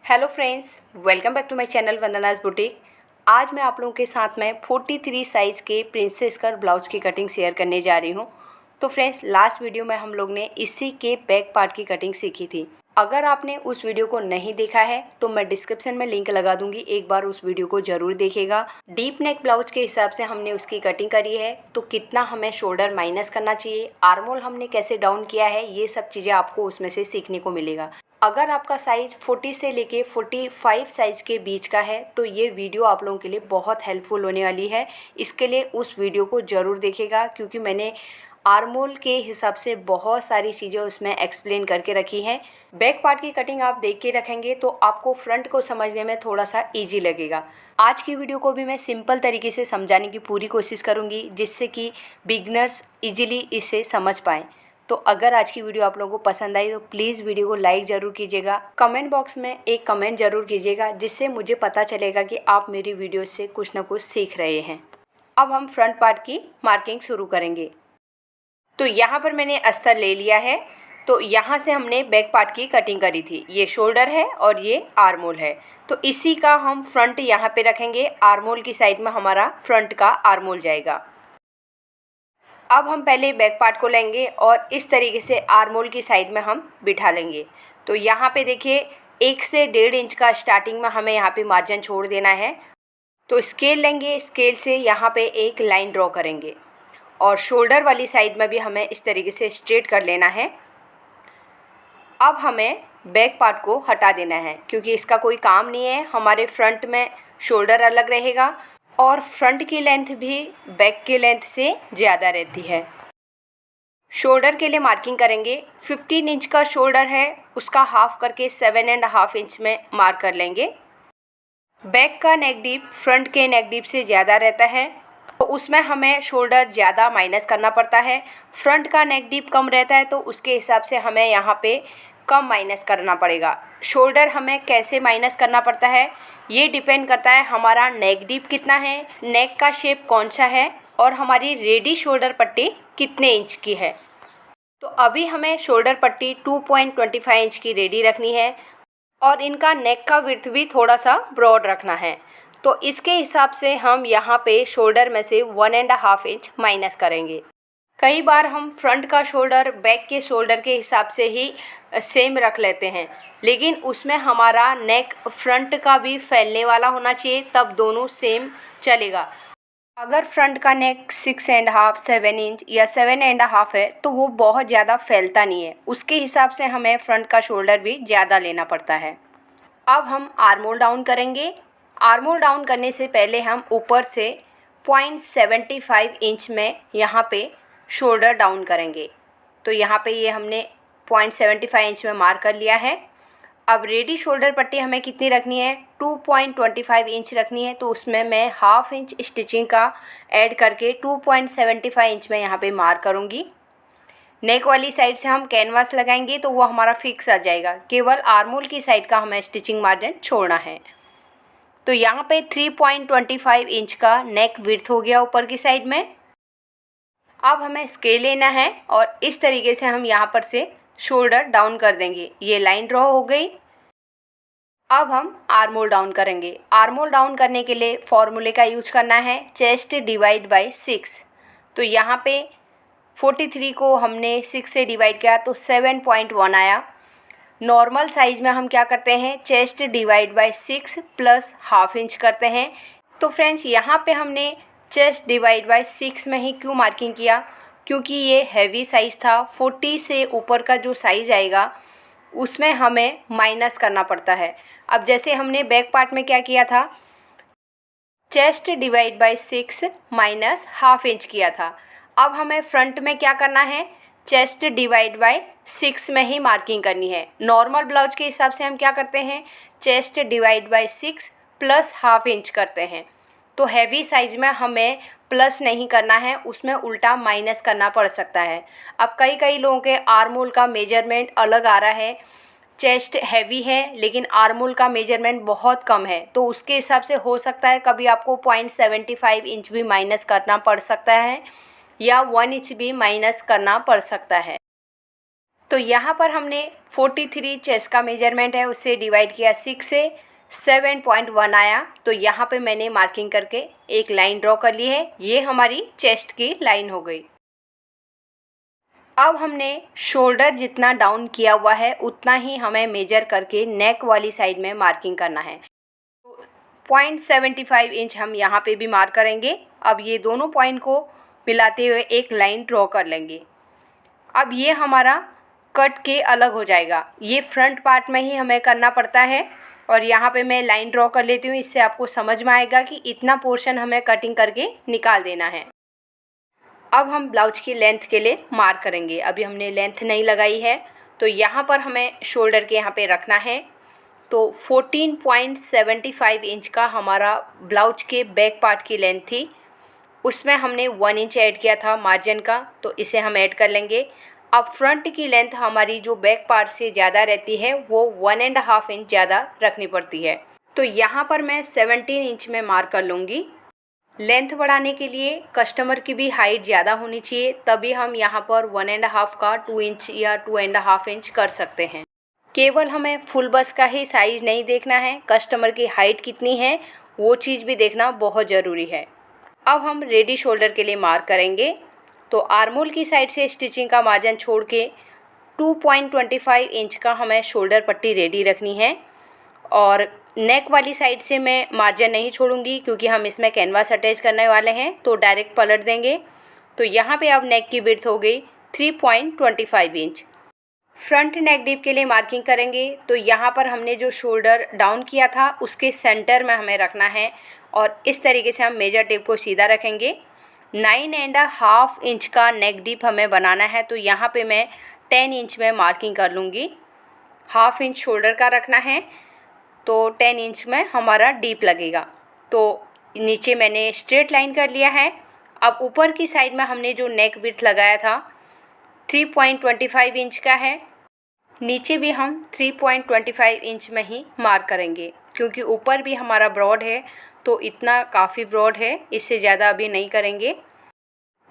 Hello friends, welcome back to my channel Vandana's boutique. आज मैं आप लोगों के साथ में 43 साइज़ के प्रिंसेस कट ब्लाउज की कटिंग शेयर करने जा रही हूं। तो फ्रेंड्स, लास्ट वीडियो में हम लोग ने इसी के बैक पार्ट की कटिंग सीखी थी। अगर आपने उस वीडियो को नहीं देखा है तो मैं डिस्क्रिप्शन में लिंक लगा दूंगी, एक बार उस वीडियो को ज़रूर देखिएगा। डीप नेक ब्लाउज के हिसाब से हमने उसकी कटिंग करी है, तो कितना हमें शोल्डर माइनस करना चाहिए, आर्मोल हमने कैसे डाउन किया है, ये सब चीज़ें आपको उसमें से सीखने को मिलेगा। अगर आपका साइज़ 40 से लेके 45 साइज़ के बीच का है तो ये वीडियो आप लोगों के लिए बहुत हेल्पफुल होने वाली है। इसके लिए उस वीडियो को ज़रूर देखिएगा, क्योंकि मैंने आर्मोल के हिसाब से बहुत सारी चीज़ें उसमें एक्सप्लेन करके रखी हैं। बैक पार्ट की कटिंग आप देख के रखेंगे तो आपको फ्रंट को समझने में थोड़ा सा ईजी लगेगा। आज की वीडियो को भी मैं सिंपल तरीके से समझाने की पूरी कोशिश करूँगी, जिससे कि बिगनर्स ईजिली इसे समझ पाएँ। तो अगर आज की वीडियो आप लोगों को पसंद आई तो प्लीज़ वीडियो को लाइक ज़रूर कीजिएगा। कमेंट बॉक्स में एक कमेंट ज़रूर कीजिएगा, जिससे मुझे पता चलेगा कि आप मेरी वीडियो से कुछ ना कुछ सीख रहे हैं। अब हम फ्रंट पार्ट की मार्किंग शुरू करेंगे। तो यहाँ पर मैंने अस्तर ले लिया है। तो यहाँ से हमने बैक पार्ट की कटिंग करी थी। ये शोल्डर है और ये आर्मोल है, तो इसी का हम फ्रंट यहाँ पे रखेंगे। आर्मोल की साइड में हमारा फ्रंट का आर्मोल जाएगा। अब हम पहले बैक पार्ट को लेंगे और इस तरीके से आर्मोल की साइड में हम बिठा लेंगे। तो यहाँ पे देखिए 1 से 1.5 इंच का स्टार्टिंग में हमें यहाँ पे मार्जिन छोड़ देना है। तो स्केल लेंगे, स्केल से यहाँ पे एक लाइन ड्रॉ करेंगे और शोल्डर वाली साइड में भी हमें इस तरीके से स्ट्रेट कर लेना है। अब हमें बैक पार्ट को हटा देना है, क्योंकि इसका कोई काम नहीं है। हमारे फ्रंट में शोल्डर अलग रहेगा और फ्रंट की लेंथ भी बैक की लेंथ से ज़्यादा रहती है। शोल्डर के लिए मार्किंग करेंगे। 15 इंच का शोल्डर है, उसका हाफ करके 7.5 इंच में मार्क कर लेंगे। बैक का नेक डीप फ्रंट के नेक डीप से ज़्यादा रहता है, तो उसमें हमें शोल्डर ज़्यादा माइनस करना पड़ता है। फ्रंट का नेक डीप कम रहता है, तो उसके हिसाब से हमें यहाँ पे कम माइनस करना पड़ेगा। शोल्डर हमें कैसे माइनस करना पड़ता है, ये डिपेंड करता है हमारा नेक डीप कितना है, नेक का शेप कौन सा है और हमारी रेडी शोल्डर पट्टी कितने इंच की है। तो अभी हमें शोल्डर पट्टी 2.25 इंच की रेडी रखनी है और इनका नेक का विड्थ भी थोड़ा सा ब्रॉड रखना है। तो इसके हिसाब से हम यहाँ पे शोल्डर में से 1.5 इंच माइनस करेंगे। कई बार हम फ्रंट का शोल्डर बैक के शोल्डर के हिसाब से ही सेम रख लेते हैं, लेकिन उसमें हमारा नेक फ्रंट का भी फैलने वाला होना चाहिए, तब दोनों सेम चलेगा। अगर फ्रंट का नेक 6.5, 7 इंच या 7.5 है तो वो बहुत ज़्यादा फैलता नहीं है। उसके हिसाब से हमें फ्रंट का शोल्डर भी ज़्यादा लेना पड़ता है। अब हम आर्मोल डाउन करेंगे। आर्मोल डाउन करने से पहले हम ऊपर से 0.75 इंच में यहाँ पे शोल्डर डाउन करेंगे। तो यहाँ पे ये हमने 0.75 इंच में मार्क कर लिया है। अब रेडी शोल्डर पट्टी हमें कितनी रखनी है, 2.25 इंच रखनी है। तो उसमें मैं हाफ इंच स्टिचिंग का ऐड करके 2.75 इंच में यहाँ पे मार्क करूँगी। नेक वाली साइड से हम कैनवास लगाएंगे तो वो हमारा फिक्स आ जाएगा। केवल आर्मोल की साइड का हमें स्टिचिंग मार्जिन छोड़ना है। तो यहाँ पे 3.25 इंच का नेक विड्थ हो गया ऊपर की साइड में। अब हमें स्केल लेना है और इस तरीके से हम यहाँ पर से शोल्डर डाउन कर देंगे। ये लाइन ड्रॉ हो गई। अब हम आर्मोल डाउन करेंगे। आर्मोल डाउन करने के लिए फॉर्मूले का यूज करना है चेस्ट डिवाइड बाय 6। तो यहाँ पे 43 को हमने 6 से डिवाइड किया तो 7.1 आया। नॉर्मल साइज में हम क्या करते हैं, chest divide by 6 plus half inch करते हैं। तो फ्रेंड्स, यहाँ पे हमने चेस्ट डिवाइड बाय 6 में ही क्यों मार्किंग किया, क्योंकि ये हैवी साइज़ था। 40 से ऊपर का जो साइज़ आएगा उसमें हमें माइनस करना पड़ता है। अब जैसे हमने बैक पार्ट में क्या किया था, chest divide by 6 minus half inch किया था। अब हमें फ्रंट में क्या करना है, चेस्ट डिवाइड बाय 6 में ही मार्किंग करनी है। नॉर्मल ब्लाउज के हिसाब से हम क्या करते हैं, chest divide by 6 plus half inch करते हैं। तो हैवी साइज़ में हमें प्लस नहीं करना है, उसमें उल्टा माइनस करना पड़ सकता है। अब कई लोगों के आर्मोल का मेजरमेंट अलग आ रहा है। चेस्ट हैवी है लेकिन आर्मोल का मेजरमेंट बहुत कम है, तो उसके हिसाब से हो सकता है कभी आपको 0.75 इंच भी माइनस करना पड़ सकता है या 1 इंच भी माइनस करना पड़ सकता है। तो यहाँ पर हमने 43 चेस्ट का मेजरमेंट है उससे डिवाइड किया 6 से 7.1 आया। तो यहाँ पे मैंने मार्किंग करके एक लाइन ड्रॉ कर ली है। ये हमारी चेस्ट की लाइन हो गई। अब हमने शोल्डर जितना डाउन किया हुआ है उतना ही हमें मेजर करके नेक वाली साइड में मार्किंग करना है। 0.75 इंच हम यहाँ पे भी मार्क करेंगे। अब ये दोनों पॉइंट को मिलाते हुए एक लाइन ड्रॉ कर लेंगे। अब ये हमारा कट के अलग हो जाएगा। ये फ्रंट पार्ट में ही हमें करना पड़ता है और यहाँ पे मैं लाइन ड्रॉ कर लेती हूँ। इससे आपको समझ में आएगा कि इतना पोर्शन हमें कटिंग करके निकाल देना है। अब हम ब्लाउज की लेंथ के लिए मार्क करेंगे। अभी हमने लेंथ नहीं लगाई है तो यहाँ पर हमें शोल्डर के यहाँ पे रखना है। तो 14.75 इंच का हमारा ब्लाउज के बैक पार्ट की लेंथ थी, उसमें हमने 1 इंच ऐड किया था मार्जिन का, तो इसे हम ऐड कर लेंगे। अब फ्रंट की लेंथ हमारी जो बैक पार्ट से ज़्यादा रहती है वो 1.5 इंच ज़्यादा रखनी पड़ती है। तो यहाँ पर मैं 17 इंच में मार्क कर लूँगी। लेंथ बढ़ाने के लिए कस्टमर की भी हाइट ज़्यादा होनी चाहिए, तभी हम यहाँ पर 1.5 का 2 इंच या 2.5 इंच कर सकते हैं। केवल हमें फुल बस का ही साइज़ नहीं देखना है, कस्टमर की हाइट कितनी है वो चीज़ भी देखना बहुत ज़रूरी है। अब हम रेडी शोल्डर के लिए मार्क करेंगे। तो आर्मोल की साइड से स्टिचिंग का मार्जिन छोड़ के 2.25 इंच का हमें शोल्डर पट्टी रेडी रखनी है। और नेक वाली साइड से मैं मार्जिन नहीं छोड़ूंगी क्योंकि हम इसमें कैनवास अटैच करने वाले हैं, तो डायरेक्ट पलट देंगे। तो यहाँ पे अब नेक की विड्थ हो गई 3.25 इंच। फ्रंट नेक डीप के लिए मार्किंग करेंगे। तो यहाँ पर हमने जो शोल्डर डाउन किया था उसके सेंटर में हमें रखना है और इस तरीके से हम मेजर टेप को सीधा रखेंगे। 9.5 इंच का नेक डीप हमें बनाना है, तो यहाँ पे मैं 10 इंच में मार्किंग कर लूँगी। हाफ इंच शोल्डर का रखना है तो 10 इंच में हमारा डीप लगेगा। तो नीचे मैंने स्ट्रेट लाइन कर लिया है। अब ऊपर की साइड में हमने जो नेक विड्थ लगाया था 3.25 इंच का है, नीचे भी हम 3.25 इंच में ही मार्क करेंगे क्योंकि ऊपर भी हमारा ब्रॉड है तो इतना काफ़ी ब्रॉड है, इससे ज़्यादा अभी नहीं करेंगे।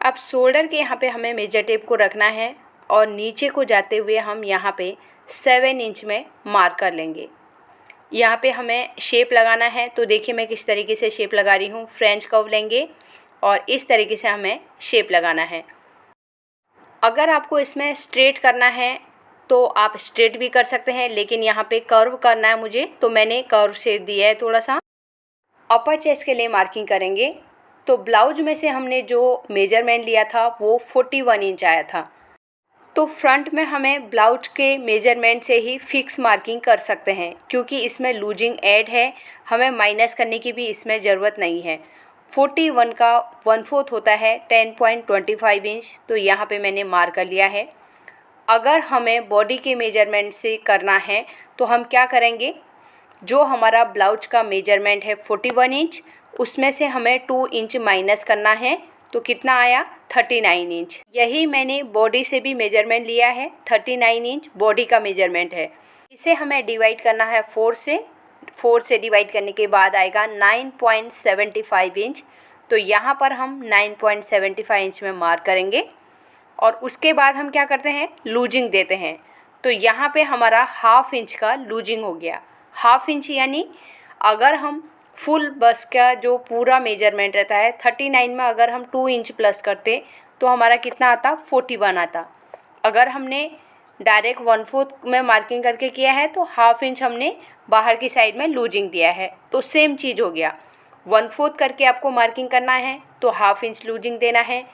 अब शोल्डर के यहाँ पे हमें मेजर टेप को रखना है और नीचे को जाते हुए हम यहाँ पे 7 इंच में मार्क कर लेंगे। यहाँ पे हमें शेप लगाना है, तो देखिए मैं किस तरीके से शेप लगा रही हूँ। फ्रेंच कर्व लेंगे और इस तरीके से हमें शेप लगाना है। अगर आपको इसमें स्ट्रेट करना है तो आप स्ट्रेट भी कर सकते हैं, लेकिन यहाँ पे कर्व करना है मुझे, तो मैंने कर्व शेप दिया है थोड़ा सा। अपर चेस्ट के लिए मार्किंग करेंगे। तो ब्लाउज में से हमने जो मेजरमेंट लिया था वो 41 इंच आया था। तो फ्रंट में हमें ब्लाउज के मेजरमेंट से ही फिक्स मार्किंग कर सकते हैं क्योंकि इसमें लूजिंग ऐड है, हमें माइनस करने की भी इसमें ज़रूरत नहीं है। 41 का 1/4 होता है 10.25 इंच, तो यहाँ पे मैंने मार्क कर लिया है। अगर हमें बॉडी के मेजरमेंट से करना है तो हम क्या करेंगे, जो हमारा ब्लाउज का मेजरमेंट है 41 इंच, उसमें से हमें 2 इंच माइनस करना है, तो कितना आया 39 इंच। यही मैंने बॉडी से भी मेजरमेंट लिया है, 39 इंच बॉडी का मेजरमेंट है। इसे हमें डिवाइड करना है 4 से डिवाइड करने के बाद आएगा 9.75 इंच। तो यहाँ पर हम 9.75 इंच में मार्क करेंगे और उसके बाद हम क्या करते हैं, लूजिंग देते हैं। तो यहाँ पे हमारा हाफ इंच का लूजिंग हो गया। हाफ इंच यानी अगर हम फुल बस का जो पूरा मेजरमेंट रहता है 39 में अगर हम 2 इंच प्लस करते तो हमारा कितना आता, 41 आता। अगर हमने डायरेक्ट 1/4 में मार्किंग करके किया है तो हाफ इंच हमने बाहर की साइड में लूजिंग दिया है, तो सेम चीज़ हो गया। 1/4 करके आपको मार्किंग करना है तो हाफ इंच लूजिंग देना है।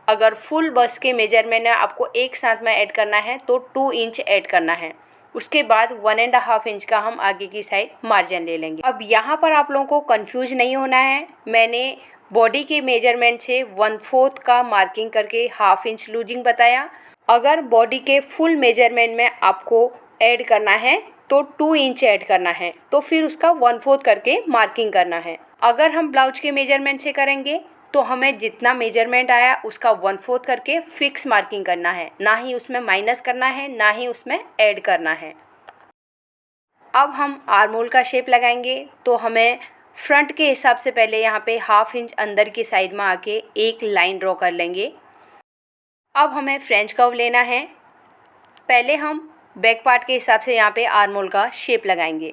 अगर फुल बस के मेजरमेंट में आपको एक साथ में ऐड करना है तो 2 इंच ऐड करना है। उसके बाद 1.5 इंच का हम आगे की साइड मार्जिन ले लेंगे। अब यहाँ पर आप लोगों को कंफ्यूज नहीं होना है, मैंने बॉडी के मेजरमेंट से 1/4 का मार्किंग करके हाफ इंच लूजिंग बताया। अगर बॉडी के फुल मेजरमेंट में आपको ऐड करना है तो 2 इंच ऐड करना है, तो फिर उसका 1/4 करके मार्किंग करना है। अगर हम ब्लाउज के मेजरमेंट से करेंगे तो हमें जितना मेजरमेंट आया उसका 1/4 करके फिक्स मार्किंग करना है, ना ही उसमें माइनस करना है ना ही उसमें ऐड करना है। अब हम आर्मोल का शेप लगाएंगे। तो हमें फ्रंट के हिसाब से पहले यहाँ पे हाफ इंच अंदर की साइड में आके एक लाइन ड्रॉ कर लेंगे। अब हमें फ्रेंच कर्व लेना है। पहले हम बैक पार्ट के हिसाब से यहाँ पे आर्म होल का शेप लगाएंगे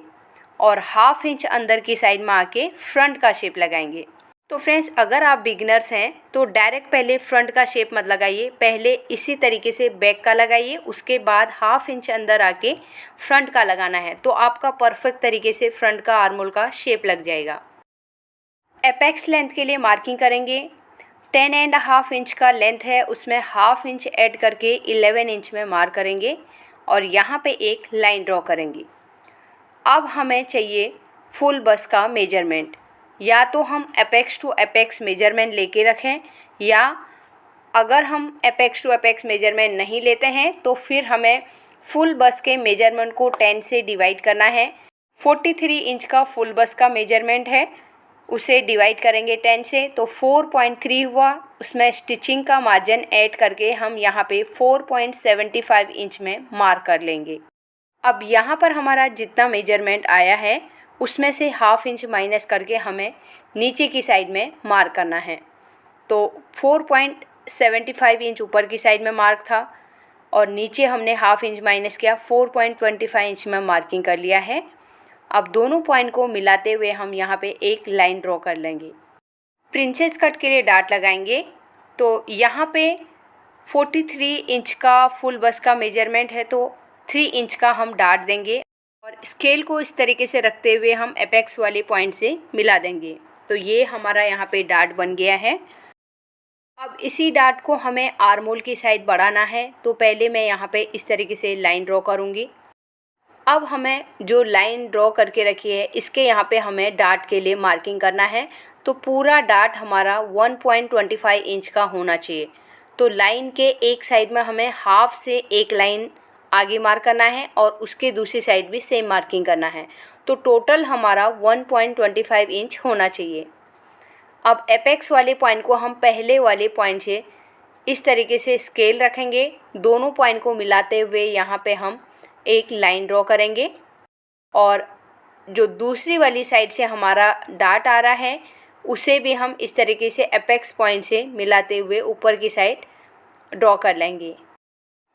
और 1/2 इंच अंदर की साइड में आके फ्रंट का शेप लगाएंगे। तो फ्रेंड्स, अगर आप बिगिनर्स हैं तो डायरेक्ट पहले फ्रंट का शेप मत लगाइए, पहले इसी तरीके से बैक का लगाइए, उसके बाद 1/2 इंच अंदर आके फ्रंट का लगाना है, तो आपका परफेक्ट तरीके से फ्रंट का आर्म होल का शेप लग जाएगा। एपेक्स लेंथ के लिए मार्किंग करेंगे। 10.5 इंच का लेंथ है, उसमें 1/2 इंच ऐड करके 11 इंच में मार्क करेंगे और यहाँ पे एक लाइन ड्रॉ करेंगे। अब हमें चाहिए फुल बस का मेजरमेंट। या तो हम एपेक्स टू एपेक्स मेजरमेंट लेके रखें, या अगर हम एपेक्स टू एपेक्स मेजरमेंट नहीं लेते हैं तो फिर हमें फुल बस के मेजरमेंट को 10 से डिवाइड करना है। 43 इंच का फुल बस का मेजरमेंट है, उसे डिवाइड करेंगे 10 से तो 4.3 हुआ। उसमें स्टिचिंग का मार्जिन ऐड करके हम यहाँ पे 4.75 इंच में मार्क कर लेंगे। अब यहाँ पर हमारा जितना मेजरमेंट आया है उसमें से 1/2 इंच माइनस करके हमें नीचे की साइड में मार्क करना है। तो 4.75 इंच ऊपर की साइड में मार्क था और नीचे हमने 1/2 इंच माइनस किया, 4.25 इंच में मार्किंग कर लिया है। अब दोनों पॉइंट को मिलाते हुए हम यहाँ पे एक लाइन ड्रॉ कर लेंगे। प्रिंसेस कट के लिए डाट लगाएंगे। तो यहाँ पे 43 इंच का फुल बस का मेजरमेंट है तो 3 इंच का हम डाट देंगे और स्केल को इस तरीके से रखते हुए हम एपेक्स वाले पॉइंट से मिला देंगे। तो ये हमारा यहाँ पे डाट बन गया है। अब इसी डाट को हमें आर्म होल की साइड बढ़ाना है, तो पहले मैं यहाँ पे इस तरीके से लाइन ड्रॉ करूँगी। अब हमें जो लाइन ड्रॉ करके रखी है इसके यहाँ पे हमें डाट के लिए मार्किंग करना है। तो पूरा डाट हमारा 1.25 इंच का होना चाहिए। तो लाइन के एक साइड में हमें 1/2 से एक लाइन आगे मार्क करना है और उसके दूसरी साइड भी सेम मार्किंग करना है। तो टोटल हमारा 1.25 इंच होना चाहिए। अब एपेक्स वाले पॉइंट को हम पहले वाले पॉइंट से इस तरीके से स्केल रखेंगे, दोनों पॉइंट को मिलाते हुए यहाँ पे हम एक लाइन ड्रॉ करेंगे और जो दूसरी वाली साइड से हमारा डाट आ रहा है उसे भी हम इस तरीके से एपेक्स पॉइंट से मिलाते हुए ऊपर की साइड ड्रॉ कर लेंगे।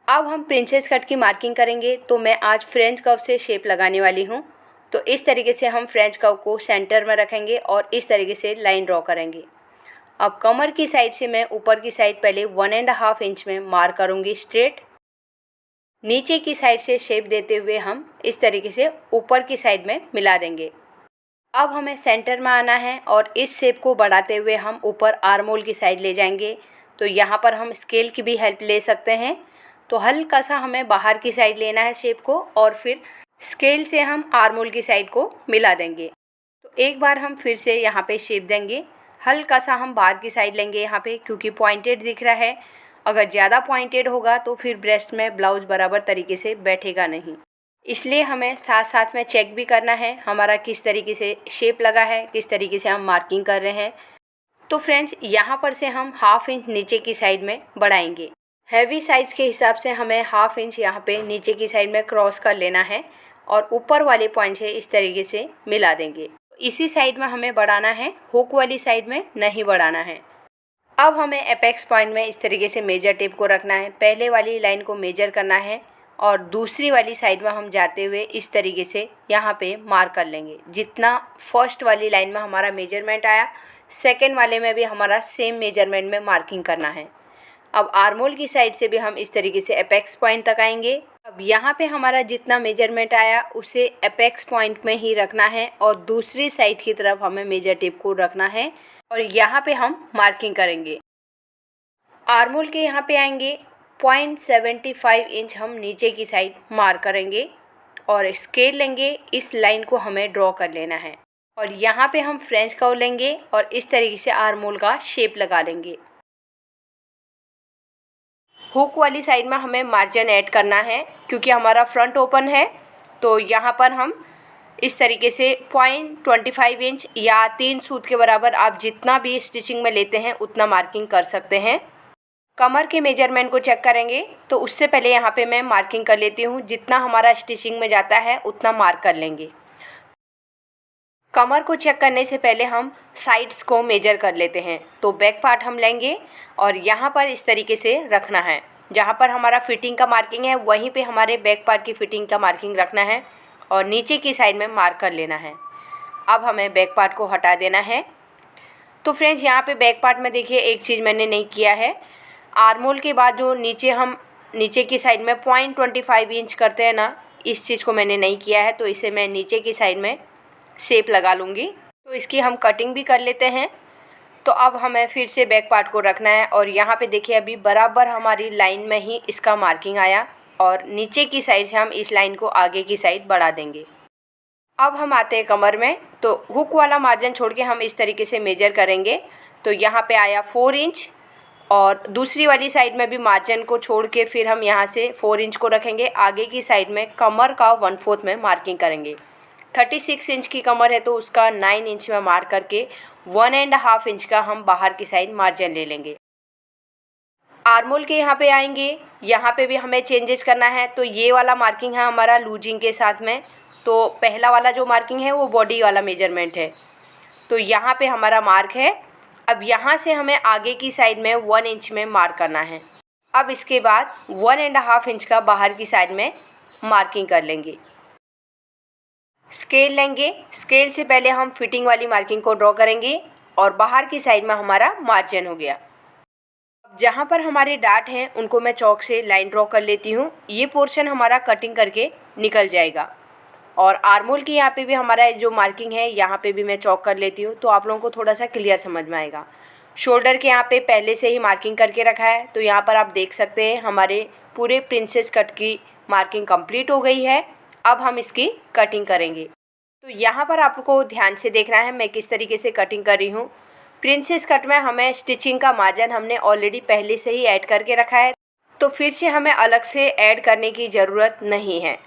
अब हम प्रिंसेस कट की मार्किंग करेंगे। तो मैं आज फ्रेंच कर्व से शेप लगाने वाली हूँ। तो इस तरीके से हम फ्रेंच कर्व को सेंटर में रखेंगे और इस तरीके से लाइन ड्रॉ करेंगे। अब कमर की साइड से मैं ऊपर की साइड पहले 1.5 इंच में मार्क करूँगी स्ट्रेट। नीचे की साइड से शेप देते हुए हम इस तरीके से ऊपर की साइड में मिला देंगे। अब हमें सेंटर में आना है और इस शेप को बढ़ाते हुए हम ऊपर आर्म होल की साइड ले जाएंगे। तो यहाँ पर हम स्केल की भी हेल्प ले सकते हैं। तो हल्का सा हमें बाहर की साइड लेना है शेप को और फिर स्केल से हम आर्म होल की साइड को मिला देंगे। तो एक बार हम फिर से यहाँ पे शेप देंगे, हल्का सा हम बाहर की साइड लेंगे यहाँ पे, क्योंकि पॉइंटेड दिख रहा है। अगर ज़्यादा पॉइंटेड होगा तो फिर ब्रेस्ट में ब्लाउज बराबर तरीके से बैठेगा नहीं, इसलिए हमें साथ साथ में चेक भी करना है हमारा किस तरीके से शेप लगा है, किस तरीके से हम मार्किंग कर रहे हैं। तो फ्रेंड्स, यहाँ पर से हम 1/2 इंच नीचे की साइड में बढ़ाएंगे। हैवी साइज़ के हिसाब से हमें 1/2 इंच यहाँ पे नीचे की साइड में क्रॉस कर लेना है और ऊपर वाले पॉइंट से इस तरीके से मिला देंगे। इसी साइड में हमें बढ़ाना है, हुक वाली साइड में नहीं बढ़ाना है। अब हमें एपेक्स पॉइंट में इस तरीके से मेजर टेप को रखना है। पहले वाली लाइन को मेजर करना है और दूसरी वाली साइड में हम जाते हुए इस तरीके से यहाँ पे मार्क कर लेंगे। जितना फर्स्ट वाली लाइन में हमारा मेजरमेंट आया, सेकेंड वाले में भी हमारा सेम मेजरमेंट में मार्किंग करना है। अब आर्म होल की साइड से भी हम इस तरीके से एपेक्स पॉइंट तक आएंगे। अब यहाँ पे हमारा जितना मेजरमेंट आया उसे एपेक्स पॉइंट में ही रखना है और दूसरी साइड की तरफ हमें मेजर टेप को रखना है और यहाँ पे हम मार्किंग करेंगे। आर्म होल के यहाँ पे आएंगे, 0.75 इंच हम नीचे की साइड मार्क करेंगे और स्केल लेंगे। इस लाइन को हमें ड्रॉ कर लेना है और यहाँ पे हम फ्रेंच कर्व लेंगे और इस तरीके से आर्म होल का शेप लगा लेंगे। हुक वाली साइड में हमें मार्जिन ऐड करना है, क्योंकि हमारा फ्रंट ओपन है। तो यहाँ पर हम इस तरीके से 0.25 इंच या 3 सूत के बराबर आप जितना भी स्टिचिंग में लेते हैं उतना मार्किंग कर सकते हैं। कमर के मेजरमेंट को चेक करेंगे तो उससे पहले यहाँ पे मैं मार्किंग कर लेती हूँ। जितना हमारा स्टिचिंग में जाता है उतना मार्क कर लेंगे। कमर को चेक करने से पहले हम साइड्स को मेजर कर लेते हैं। तो बैक पार्ट हम लेंगे और यहाँ पर इस तरीके से रखना है। जहाँ पर हमारा फिटिंग का मार्किंग है वहीं पे हमारे बैक पार्ट की फिटिंग का मार्किंग रखना है और नीचे की साइड में मार्क कर लेना है। अब हमें बैक पार्ट को हटा देना है। तो फ्रेंड्स यहाँ पे बैक पार्ट में देखिए एक चीज़ मैंने नहीं किया है, आर्मोल के बाद जो नीचे हम नीचे की साइड में 0.25 इंच करते हैं ना, इस चीज़ को मैंने नहीं किया है। तो इसे मैं नीचे की साइड में शेप लगा लूँगी। तो इसकी हम कटिंग भी कर लेते हैं। तो अब हमें फिर से बैक पार्ट को रखना है और यहाँ पे देखिए अभी बराबर हमारी लाइन में ही इसका मार्किंग आया और नीचे की साइड से हम इस लाइन को आगे की साइड बढ़ा देंगे। अब हम आते हैं कमर में। तो हुक वाला मार्जिन छोड़ के हम इस तरीके से मेजर करेंगे। तो यहाँ पे आया 4 इंच और दूसरी वाली साइड में भी मार्जिन को छोड़ के फिर हम यहाँ से 4 इंच को रखेंगे। आगे की साइड में कमर का 1/4 में मार्किंग करेंगे। 36 इंच की कमर है तो उसका 9 इंच में मार्क करके 1.5 इंच का हम बाहर की साइड मार्जिन ले लेंगे। आर्मोल के यहाँ पे आएंगे, यहाँ पे भी हमें चेंजेस करना है। तो ये वाला मार्किंग है हमारा लूजिंग के साथ में। तो पहला वाला जो मार्किंग है वो बॉडी वाला मेजरमेंट है। तो यहाँ पे हमारा मार्क है। अब यहाँ से हमें आगे की साइड में 1 इंच में मार्क करना है। अब इसके बाद 1.5 इंच का बाहर की साइड में मार्किंग कर लेंगे। स्केल लेंगे, स्केल से पहले हम फिटिंग वाली मार्किंग को ड्रॉ करेंगे और बाहर की साइड में हमारा मार्जिन हो गया। अब जहाँ पर हमारे डार्ट हैं उनको मैं चौक से लाइन ड्रॉ कर लेती हूँ। ये पोर्शन हमारा कटिंग करके निकल जाएगा। और आर्मोल की यहाँ पे भी हमारा जो मार्किंग है यहाँ पे भी मैं चौक कर लेती हूँ, तो आप लोगों को थोड़ा सा क्लियर समझ में आएगा। शोल्डर के यहाँ पे पहले से ही मार्किंग करके रखा है। तो यहाँ पर आप देख सकते हैं हमारे पूरे प्रिंसेस कट की मार्किंग कंप्लीट हो गई है। अब हम इसकी कटिंग करेंगे। तो यहाँ पर आपको ध्यान से देखना है मैं किस तरीके से कटिंग कर रही हूँ। प्रिंसेस कट में हमें स्टिचिंग का मार्जिन हमने ऑलरेडी पहले से ही ऐड करके रखा है, तो फिर से हमें अलग से ऐड करने की ज़रूरत नहीं है।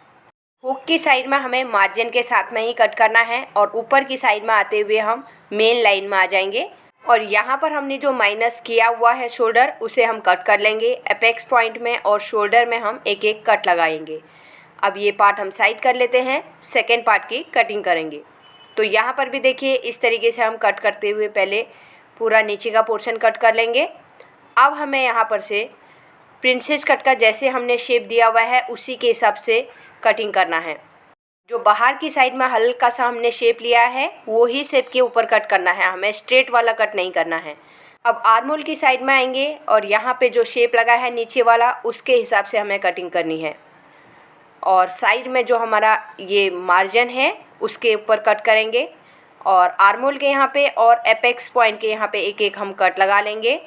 हुक की साइड में हमें मार्जिन के साथ में ही कट करना है और ऊपर की साइड में आते हुए हम मेन लाइन में आ जाएंगे। और यहाँ पर हमने जो माइनस किया हुआ है शोल्डर, उसे हम कट कर लेंगे। एपेक्स पॉइंट में और शोल्डर में हम एक एक कट लगाएंगे। अब ये पार्ट हम साइड कर लेते हैं, सेकेंड पार्ट की कटिंग करेंगे। तो यहाँ पर भी देखिए इस तरीके से हम कट करते हुए पहले पूरा नीचे का पोर्शन कट कर लेंगे। अब हमें यहाँ पर से प्रिंसेस कट का जैसे हमने शेप दिया हुआ है उसी के हिसाब से कटिंग करना है। जो बाहर की साइड में हल्का सा हमने शेप लिया है वो ही शेप के ऊपर कट करना है, हमें स्ट्रेट वाला कट नहीं करना है। अब आर्मोल की साइड में आएंगे और यहाँ पे जो शेप लगा है नीचे वाला उसके हिसाब से हमें कटिंग करनी है। और साइड में जो हमारा ये मार्जिन है उसके ऊपर कट करेंगे और आर्मोल के यहाँ पे और एपेक्स पॉइंट के यहाँ पे एक एक हम कट लगा लेंगे।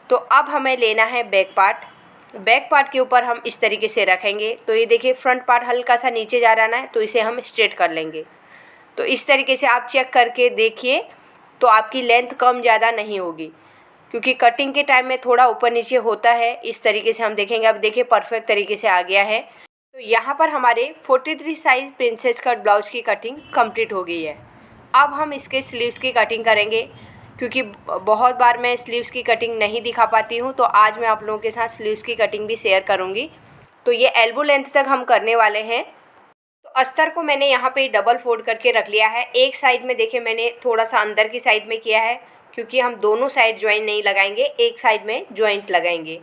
तो अब हमें लेना है बैक पार्ट। बैक पार्ट के ऊपर हम इस तरीके से रखेंगे। तो ये देखिए फ्रंट पार्ट हल्का सा नीचे जा रहा है, तो इसे हम स्ट्रेट कर लेंगे। तो इस तरीके से आप चेक करके देखिए, तो आपकी लेंथ कम ज़्यादा नहीं होगी, क्योंकि कटिंग के टाइम में थोड़ा ऊपर नीचे होता है। इस तरीके से हम देखेंगे। अब देखिए परफेक्ट तरीके से आ गया है। तो यहाँ पर हमारे 43 साइज़ प्रिंसेस कट ब्लाउज की कटिंग कंप्लीट हो गई है। अब हम इसके स्लीव्स की कटिंग करेंगे, क्योंकि बहुत बार मैं स्लीव्स की कटिंग नहीं दिखा पाती हूँ, तो आज मैं आप लोगों के साथ स्लीव्स की कटिंग भी शेयर करूँगी। तो ये एल्बो लेंथ तक हम करने वाले हैं। तो अस्तर को मैंने यहाँ पे डबल फोल्ड करके रख लिया है। एक साइड में देखिए मैंने थोड़ा सा अंदर की साइड में किया है, क्योंकि हम दोनों साइड ज्वाइंट नहीं लगाएंगे, एक साइड में ज्वाइंट लगाएंगे।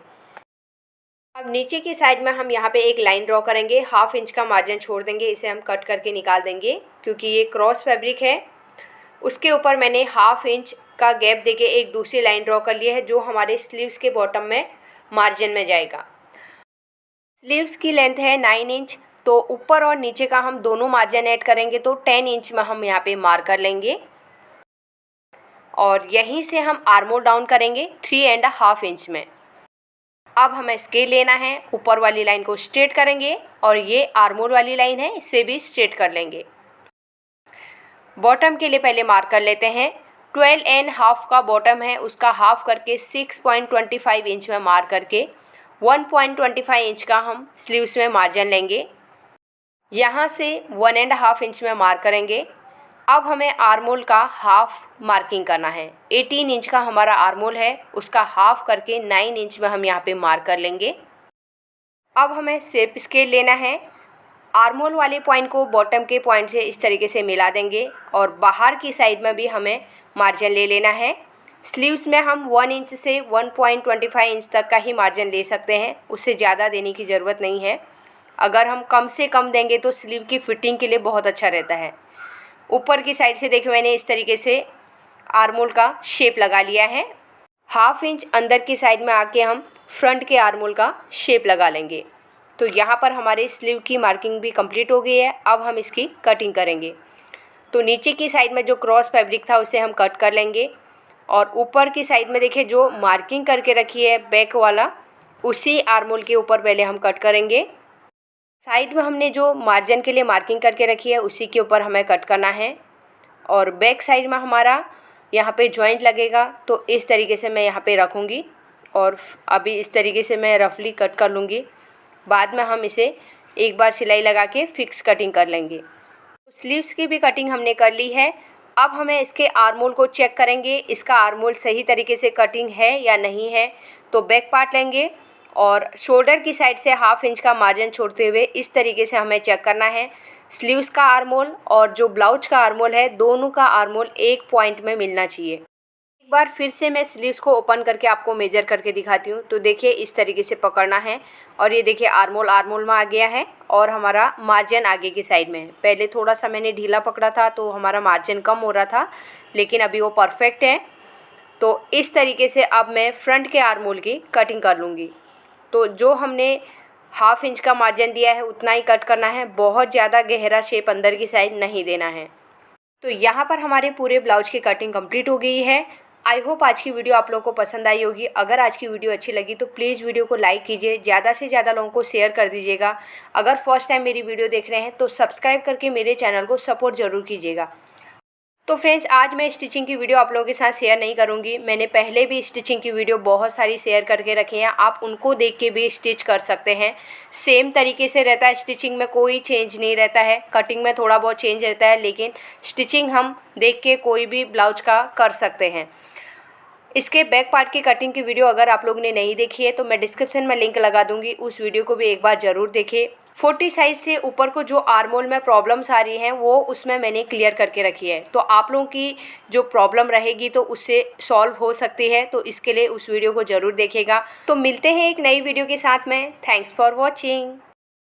अब नीचे की साइड में हम यहाँ पे एक लाइन ड्रॉ करेंगे, 1/2 इंच का मार्जिन छोड़ देंगे, इसे हम कट करके निकाल देंगे। क्योंकि ये क्रॉस फैब्रिक है, उसके ऊपर मैंने 1/2 इंच का गैप देके एक दूसरी लाइन ड्रॉ कर ली है, जो हमारे स्लीव्स के बॉटम में मार्जिन में जाएगा। स्लीव्स की लेंथ है 9 इंच, तो ऊपर और नीचे का हम दोनों मार्जिन ऐड करेंगे तो 10 इंच में हम यहाँ पे मार्क कर लेंगे। और यहीं से हम आर्मोल डाउन करेंगे 3.5 इंच में। अब हमें स्केल लेना है, ऊपर वाली लाइन को स्ट्रेट करेंगे और ये आर्मोल वाली लाइन है, इसे भी स्ट्रेट कर लेंगे। बॉटम के लिए पहले मार्क कर लेते हैं। 12.5 का बॉटम है, उसका हाफ करके 6.25 इंच में मार्क करके 1.25 इंच का हम स्लीव्स में मार्जिन लेंगे। यहाँ से 1.5 इंच में मार्क करेंगे। अब हमें आर्मोल का हाफ मार्किंग करना है। 18 इंच का हमारा आर्मोल है, उसका हाफ करके 9 इंच में हम यहाँ पे मार्क कर लेंगे। अब हमें शेप स्केल लेना है। आर्मोल वाले पॉइंट को बॉटम के पॉइंट से इस तरीके से मिला देंगे और बाहर की साइड में भी हमें मार्जिन ले लेना है। स्लीव्स में हम 1 इंच से 1.25 इंच तक का ही मार्जिन ले सकते हैं, उससे ज़्यादा देने की ज़रूरत नहीं है। अगर हम कम से कम देंगे तो स्लीव की फिटिंग के लिए बहुत अच्छा रहता है। ऊपर की साइड से देखिए मैंने इस तरीके से आर्मोल का शेप लगा लिया है। 1/2 इंच अंदर की साइड में आके हम फ्रंट के आर्मोल का शेप लगा लेंगे। तो यहाँ पर हमारे स्लीव की मार्किंग भी कंप्लीट हो गई है। अब हम इसकी कटिंग करेंगे। तो नीचे की साइड में जो क्रॉस फैब्रिक था उसे हम कट कर लेंगे और ऊपर की साइड में देखिए जो मार्किंग करके रखी है बैक वाला, उसी आर्मोल के ऊपर पहले हम कट करेंगे। साइड में हमने जो मार्जिन के लिए मार्किंग करके रखी है उसी के ऊपर हमें कट करना है और बैक साइड में हमारा यहाँ पे जॉइंट लगेगा। तो इस तरीके से मैं यहाँ पे रखूँगी और अभी इस तरीके से मैं रफली कट कर लूँगी। बाद में हम इसे एक बार सिलाई लगा के फिक्स कटिंग कर लेंगे। स्लीव्स की भी कटिंग हमने कर ली है। अब हमें इसके आर्मोल को चेक करेंगे, इसका आर्मोल सही तरीके से कटिंग है या नहीं है। तो बैक पार्ट लेंगे और शोल्डर की साइड से 1/2 इंच का मार्जिन छोड़ते हुए इस तरीके से हमें चेक करना है। स्लीव्स का आर्मोल और जो ब्लाउज का आर्मोल है, दोनों का आर्मोल एक पॉइंट में मिलना चाहिए। एक बार फिर से मैं स्लीव्स को ओपन करके आपको मेजर करके दिखाती हूँ। तो देखिए इस तरीके से पकड़ना है और ये देखिए आर्मोल में आ गया है और हमारा मार्जिन आगे की साइड में है। पहले थोड़ा सा मैंने ढीला पकड़ा था तो हमारा मार्जिन कम हो रहा था, लेकिन अभी वो परफेक्ट है। तो इस तरीके से अब मैं फ्रंट के आर्मोल की कटिंग कर लूँगी। तो जो हमने 1/2 इंच का मार्जिन दिया है उतना ही कट करना है, बहुत ज़्यादा गहरा शेप अंदर की साइड नहीं देना है। तो यहाँ पर हमारे पूरे ब्लाउज की कटिंग कंप्लीट हो गई है। आई होप आज की वीडियो आप लोगों को पसंद आई होगी। अगर आज की वीडियो अच्छी लगी तो प्लीज़ वीडियो को लाइक कीजिए, ज़्यादा से ज़्यादा लोगों को शेयर कर दीजिएगा। अगर फर्स्ट टाइम मेरी वीडियो देख रहे हैं तो सब्सक्राइब करके मेरे चैनल को सपोर्ट ज़रूर कीजिएगा। तो फ्रेंड्स, आज मैं स्टिचिंग की वीडियो आप लोगों के साथ शेयर नहीं करूंगी। मैंने पहले भी स्टिचिंग की वीडियो बहुत सारी शेयर करके रखी हैं, आप उनको देख के भी स्टिच कर सकते हैं। सेम तरीके से रहता है, स्टिचिंग में कोई चेंज नहीं रहता है। कटिंग में थोड़ा बहुत चेंज रहता है, लेकिन स्टिचिंग हम देख के कोई भी ब्लाउज का कर सकते हैं। इसके बैक पार्ट की कटिंग की वीडियो अगर आप लोग ने नहीं देखी है तो मैं डिस्क्रिप्शन में लिंक लगा दूंगी, उस वीडियो को भी एक बार ज़रूर देखिए। 40 साइज़ से ऊपर को जो आर्मोल में प्रॉब्लम्स आ रही हैं वो उसमें मैंने क्लियर करके रखी है। तो आप लोगों की जो प्रॉब्लम रहेगी तो उससे सॉल्व हो सकती है, तो इसके लिए उस वीडियो को ज़रूर देखिएगा। तो मिलते हैं एक नई वीडियो के साथ में। Thanks for watching.